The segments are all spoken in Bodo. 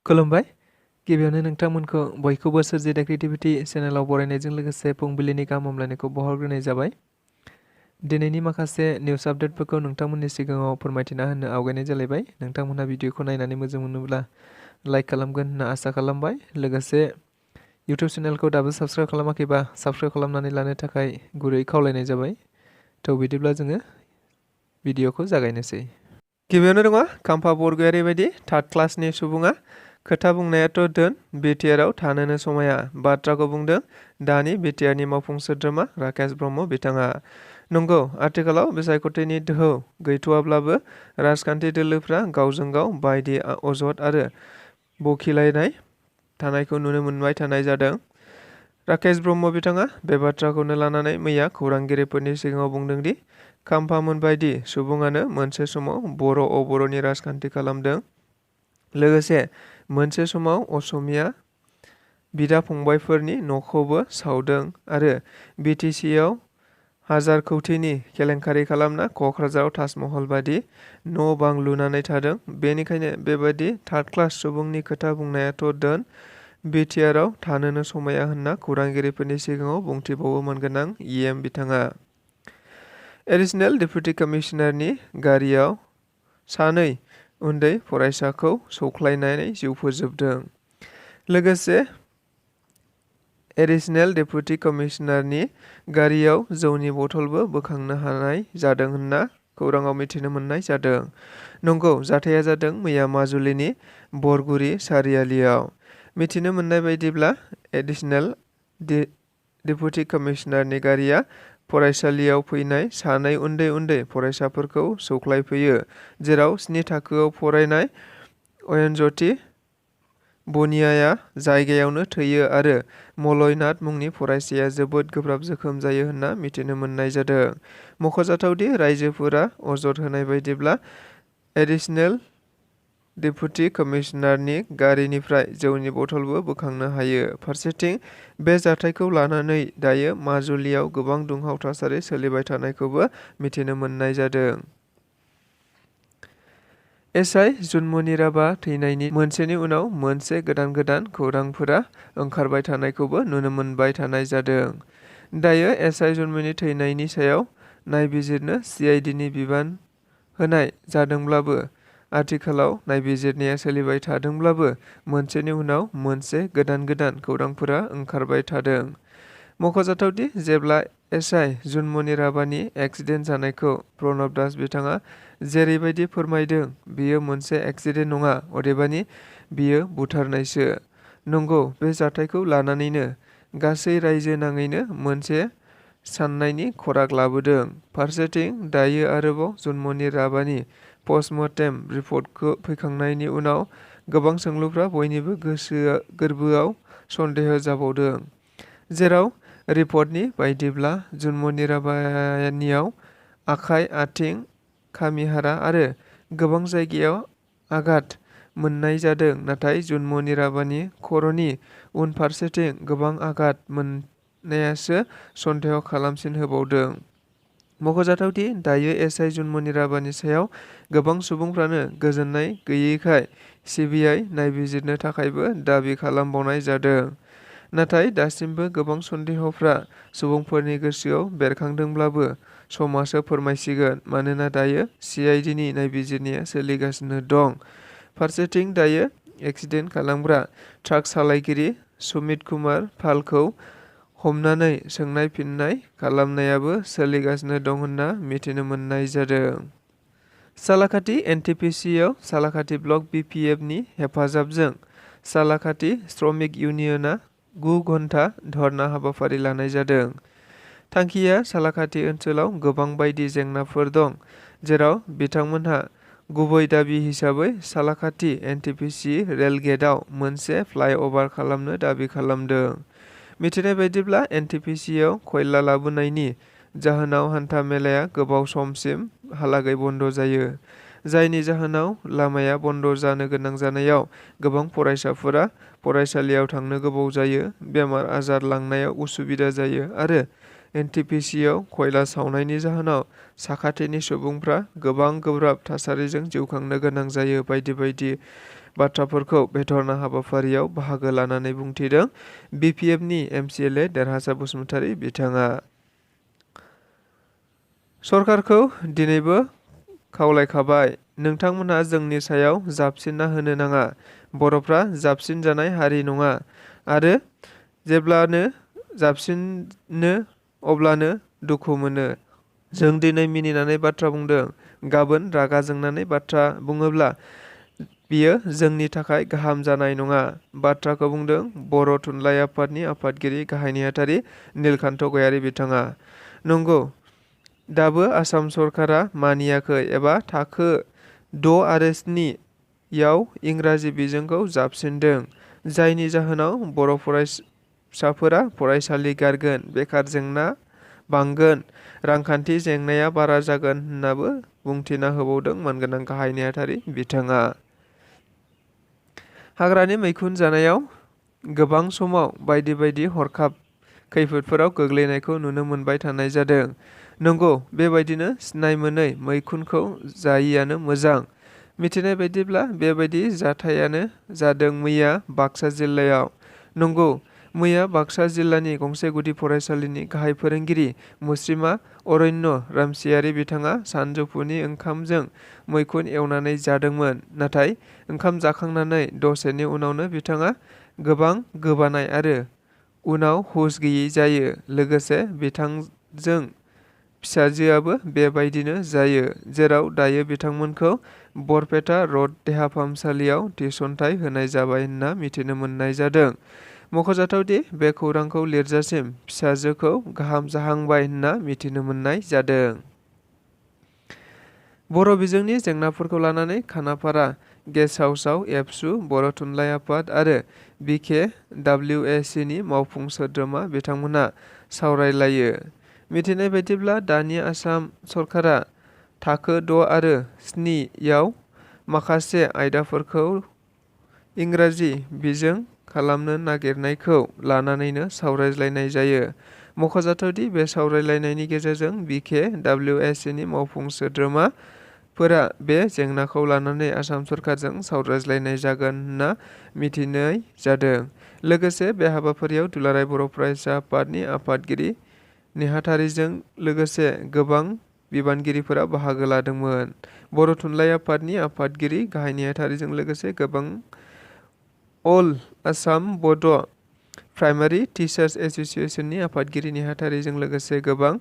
खुलुमबाय। गिबियावनो नोंथांमोनखौ बयखौबो सोरजिदा क्रिएटिभिटी चेनेलाव बरायनायजों लोगोसे फुंबिलिनि गाहाम हामलायनायखौ बावहरग्रोनाय जाबाय। दिनैनि माखासे निउस आपडेटफोरखौ नोंथांमोननि सिगाङाव फोरमायथिना होनो आवगायनाय जालायबाय। नोंथांमोनहा भिडिअखौ नायनानै मोजां मोनोब्ला लाइक खालामगोन होनना आसा खालामबाय। लोगोसे इउटिउब चेनेलखौ दाबो साबस्क्राइब खालामाखैबा साबस्क्राइब खालामनानै लानो थाखाय गुरै खावलायनाय जाबाय। थ' बिदिब्ला जोङो भिडिअखौ जागायनोसै। गिबियावनो दङ खाम्फा बरग'य ओरैबायदि थार्ड क्लासनि सुबुङा खोथा बुंनायाथ' दोन BTRआव थानोनो समाया बाथ्राखौ बुंदों दानि BTRनि मावफुं सोद्रोमा राकेश ब्रह्म बिथाङा। नंगौ, आथिखालाव बिसायख'थिनि दोहौ गैथ'वाब्लाबो राजखान्थि दोलोफ्रा गावजों गाव बायदि अजद आरो बखिलायनाय थानायखौ नुनो मोनबाय थानाय जादों। राकेश ब्रह्म बिथाङा बे बाथ्राखौनो लानानै मैया खौरांगिरिफोरनि सिगाङाव बुंदों दि खाम्फामोन बायदि सुबुङानो मोनसे समाव बर' अबर'नि राजखान्थि खालामदों। लोगोसे मोनसे समाव असमिया बिदा फंबायफोरनि न'खौबो सावदों आरो BTCआव हाजार कौटिनि केलेंकारि खालामना क'क्राझाराव ताजमहल बादि न' बां लुनानै थादों। बेनिखायनो बेबादि थार्ड क्लास सुबुंनि खोथा बुंनायाथ' दोन BTRआव थानोनो समाया होनना खौरांगिरिफोरनि सिगाङाव बुंथिबावोमोन गोनां EM बिथाङा। एडिशनेल डेपुटि कमिशनारनि गारियाव सानै उन्दै फरायसाखौ सौख्लायनानै जिउ फोजोबदों। लोगोसे एडिशनेल डेपुटि कमिशनारनि गारियाव जौनि बथलबो बोखांनो हानाय जादों होनना खौराङाव मिथिनो मोननाय जादों। नंगौ, जाथाया जादों मैया माजुलिनि बरगुरि सारियालियाव। मिथिनो मोननाय बायदिब्ला एडिशनेल डेपुटि कमिशनारनि गारिया फरायसालियाव फैनाय सानै उन्दै फरायसाफोरखौ सौख्लायफैयो, जेराव 7 थाखोआव फरायनाय अयनज्यति बनियाया जायगायावनो थैयो आरो मलय नाथ मुंनि फरायसाया जोबोद गोब्राब जोखोम जायो होनना मिथिनो मोननाय जादों। मख'जाथावदि रायजोफोरा अजद होनाय बायदिब्ला एडिशनेल डेपुटि कमिशनारनि गारिनिफ्राय जौनि बथलबो बोखांनो हायो। फारसेथिं बे जाथायखौ लानानै दायो माजुलियाव गोबां दुंहाव थासारि सोलिबाय थानायखौबो मिथिनो मोननाय जादों। SI जुनमनि राभा थैनायनि मोनसेनि उनाव मोनसे गोदान खौरांफोरा ओंखारबाय थानायखौबो नुनो मोनबाय थानाय जादों। दायो SI जुनमनि थैनायनि सायाव नायबिजिरनो CIDनि बिबान होनाय जादोंब्लाबो आथिखालाव नायबिजिरनाया सोलिबाय थादोंब्लाबो मोनसेनि उनाव मोनसे गोदान खौरांफोरा ओंखारबाय थादों। मख'जाथावदि जेब्ला SI जुनमनि राभानि एक्सिडेन्ट जानायखौ प्रणब दास बिथाङा जेरैबायदि फोरमायदों बेयो मोनसे एक्सिडेन्ट नङा, अदेबानि बेयो बुथारनायसो। नंगौ, बे जाथायखौ लानानैनो गासै रायजो नाङैनो मोनसे साननायनि खराग लाबोदों। फारसेथिं दायो आरोबाव जुनमनि राभानि पस्टमर्टेम रिपर्ट फैखांनायनि उनाव गोबां सोंलुफ्रा बयनिबो गोरबोआव सन्देह जाबावदों। जेराव रिपर्टनि बायदिब्ला जुनमनि राभानियाव आखाइ, आथिं, खामिहारा आरो गोबां जायगायाव आघात मोननाय जादों, नाथाय जुनमनि राभानि खर'नि उनफारसेथिं गोबां आघात मोननायासो सन्देह खालामसिन होबावदों। मख'जाथावदि दायो SI जुनमनि राभानि सायाव गोबां सुबुंफ्रानो गोजोननाय गैयैखाय CBI नायबिजिरनो थाखायबो दाबि खालामबावनाय जादों। नाथाय दासिमबो गोबां सन्देहफ्रा सुबुंफोरनि गोसोआव बेरखांदोंब्लाबो समासो फोरमायसिगोन, मानोना दायो CIDनि नायबिजिरनाया सोलिगासिनो दं। फारसेथिं दायो एक्सिडेन्ट खालामग्रा ट्राक सालायगिरि सुमित कुमार पालखौ हमनानै सोंनाय फिननाय खालामनायाबो सोलिगासिनो दं होनना मिथिनो मोननाय जादों। सालाकाथि NTPCआव सालाकाथि ब्लक BPFनि हेफाजाबजों सालाकाथि श्रमिक इउनियनआ 9 घन्टा धर्ना हाबाफारि लानाय जादों। थांखिया सालाकाथि ओनसोलाव गोबां बायदि जेंनाफोर दं, जेराव बिथांमोनहा गुबै दाबि हिसाबै सालाकाथि NTPC रेलगेटआव मोनसे फ्लाइअभार खालामनो दाबि खालामदों। मिथिनाय बायदिब्ला NTPCआव खयला लाबोनायनि जाहोनाव हान्था मेलाया गोबाव समसिम हालागै बन्द जायो, जायनि जाहोनाव लामाया बन्द जानो गोनां जानायाव गोबां फरायसाफोरा फरायसालियाव थांनो गोबाव जायो, बेमार आजार लांनायाव उसुबिदा जायो आरो एनटिपिसिआव खयला सावनायनि जाहोनाव साखाथिनि सुबुंफ्रा गोबां गोब्राब थासारिजों जिउ खांनो गोनां जायो बायदि बायदि बाथ्राफोरखौ बे धरना हाबाफारियाव बाहागो लानानै बुंथिदों बिपिएफनि एमसिएलए देरहासार बसुमतारी बिथाङा। सरकारखौ दिनैबो खावलायखाबाय, नोंथांमोनहा जोंनि सायाव जाबसिनना होनो नाङा। बर'फ्रा जाबसिन जानाय हारि नङा आरो जेब्लानो जाबसिनो अब्लानो दुखु मोनो। जों दिनै मिनिनानै बाथ्रा बुंदों, गाबोन रागा जोंनानै बाथ्रा बुङोब्ला बियो जोंनि थाखाय गाहाम जानाय नङा। बाथ्राखौ बुंदों बर' थुनलाइ आफादनि आफादगिरि गाहाय नेहाथारि नीलकान्त गयारी बिथाङा। नंगौ, दाबो आसाम सरकारा मानियाखै एबा थाखो 6 आरो 7 याव इंराजि बिजोंखौ जाबसिनदों, जायनि जाहोनाव बर' फरायसाफोरा फरायसालि गारगोन, बेकार जेंना बांगोन, रांखान्थि जेंनाया बारा जागोन होननाबो बुंथिना होबावदों मानगोनां गाहाय नेहाथारि बिथाङा। हाग्रानि मैखुन जानायाव गोबां समाव बायदि बायदि हरखाब खैफोदफोराव गोग्लैनायखौ नुनो मोनबाय थानाय जादों। नंगौ, बेबायदिनो सिनाय मोनै मैखुनखौ जायिआनो मोजां। मिथिनाय बायदिब्ला बेबायदि जाथायानो जादों मैया बाक्सा जिल्लायाव। नंगौ, मैया बाक्सा जिल्लानि गंसे गुदि फरायसालिनि गाहाय फोरोंगिरि मुस्रिमा अरण्य रामसियारि बिथाङा सानजौफुनि ओंखामजों मैखुन एवनानै जादोंमोन। नाथाय ओंखाम जाखांनानै दसेनि उनावनो बिथाङा गोबां गोबानाय आरो उनाव हुस गैयै जायो। लोगोसे बिथांजों फिसाजोआबो बेबायदिनो जायो, जेराव दायो बिथांमोनखौ बरपेटा रड देहा फाहामसालियाव थिसनथाय होनाय जाबाय होनना मिथिनो मोननाय जादों। मख'जाथावदि बे खौरांखौ लिरजासिम फिसाजोखौ गाहाम जाहांबाय होनना मिथिनो मोननाय जादों। बर' बिजोंनि जेंनाफोरखौ लानानै खानाफारा गेस्ट हाउसआव एबसु, बर' थुनलाइ आफाद आरो BKWACनि मावफुं सोद्रोमा बिथांमोनहा सावरायलायो। मिथिनाय बायदिब्ला दानि आसाम सरकारा थाखो 6 आरो 7 याव माखासे आयदाफोरखौ इंराजि बिजों खालामनो नागिरनायखौ लानानैनो सावरायलायनाय जायो। मख'जाथावदि बे सावरायलायनायनि गेजेरजों BKWACनि मावफुं सोद्रोमाफोरा बे जेंनाखौ लानानै आसाम सरकारजों सावरायज्लायनाय जागोन होनना मिथिनाय जादों। लोगोसे बे हाबाफारियाव दुलाराय बर' फरायसा आफादनि आफादगिरि नेहाथारिजों लोगोसे गोबां बिबानगिरिफोरा बाहागो लादोंमोन। बर' थुनलाइ आफादनि आफादगिरि गाहाय नेहाथारिजों लोगोसे गोबां अल आसाम बड' प्राइमारि टिचार्स एस'सिएशननि आफादगिरि नेहाथारिजों लोगोसे गोबां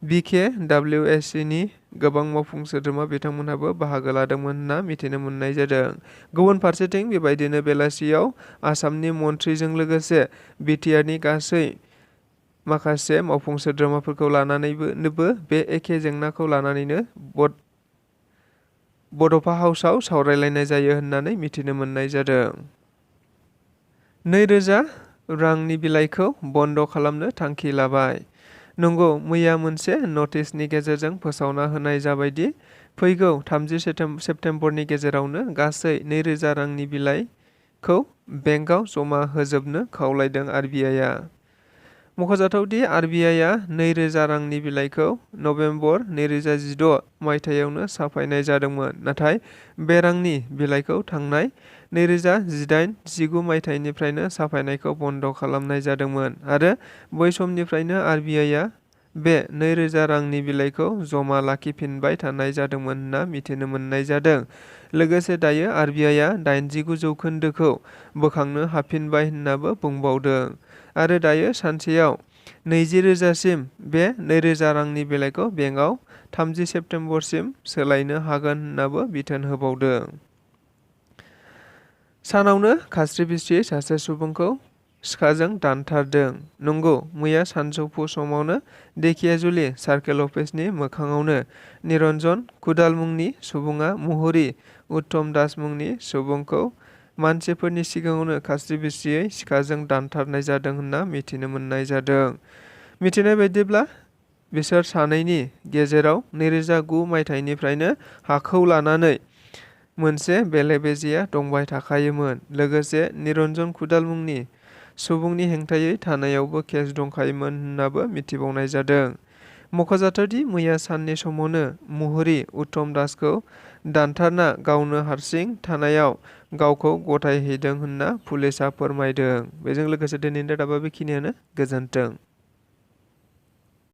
BKWACनि गोबां मावफुं सोद्रोमा बिथांमोनहाबो बाहागो लादोंमोन होनना मिथिनो मोननाय जादों। गुबुन फारसेथिं बेबायदिनो बेलासियाव आसामनि मन्थ्रिजों लोगोसे BTRनि गासै माखासे मावफुं सोद्रोमाफोरखौ लानानैबो बे एखे जेंनाखौ लानानैनो बड'फा हाउसआव सावरायलायनाय जायो होननानै मिथिनो मोननाय जादों। 2000 रांनि बिलाइखौ बन्द' खालामनो थांखि लाबाय। नंगौ, मैया मोनसे नटिसनि गेजेरजों फोसावना होनाय जाबायदि फैगौ 30 सेप्तेम्बरनि गेजेरावनो गासै 2000 रांनि बिलाइखौ बेंकआव जमा होजोबनो खावलायदों RBIआ। मख'जाथावदि RBIआ 2000 रांनि बिलाइखौ नबेम्बर 2016 मायथाइयावनो साफायनाय जादोंमोन, नाथाय बे रांनि बिलाइखौ थांनाय 2018-19 मायथाइनिफ्रायनो साफायनायखौ बन्द' खालामनाय जादोंमोन आरो बै समनिफ्रायनो RBIआ बे 2000 रांनि बिलाइखौ जमा लाखिफिनबाय थानाय जादोंमोन होनना मिथिनो मोननाय जादों। लोगोसे दायो RBIआ 89 जौखोन्दोखौ बोखांनो हाफिनबाय होननाबो बुंबावदों आरो दायो सानसेयाव 20,000 सिम बे 2000 रांनि बिलाइखौ बेंकआव 30 सेप्तेम्बरसिम सोलायनो हागोन होननाबो बिथोन होबावदों। सानावनो खास्रि-बिस्रि सासे सुबुंखौ सिखाजों दानथारदों। नंगौ, मैया सानजौफु समावनो धेकियाजुलि सार्केल अफिसनि मोखाङावनो निरन्जन कुडाल मुंनि सुबुङा मुहुरि उत्तम दास मुंनि सुबुंखौ मानसिफोरनि सिगाङावनो खास्रि-बिस्रियै सिखाजों दानथारनाय जादों होनना मिथिनो मोननाय जादों। मिथिनाय बायदिब्ला बिसोर सानैनि गेजेराव 2009 मायथाइनिफ्रायनो हाखौ लानानै मोनसे बेले-बेजेया दंबाय थाखायोमोन। लोगोसे निरन्जन कुडाल मुंनि सुबुंनि हेंथायै थानायावबो केस दंखायोमोन होननाबो मिथिबावनाय जादों। मख'जाथावदि मैया साननि समावनो मुहुरि उत्तम दासखौ दानथारना गावनो हारसिं थानायाव गावखौ गथायहैदों होनना पुलिसआ फोरमायदों। बेजों लोगोसे दिनैनि रादाबा बेखिनियानो। गोजोन्थों।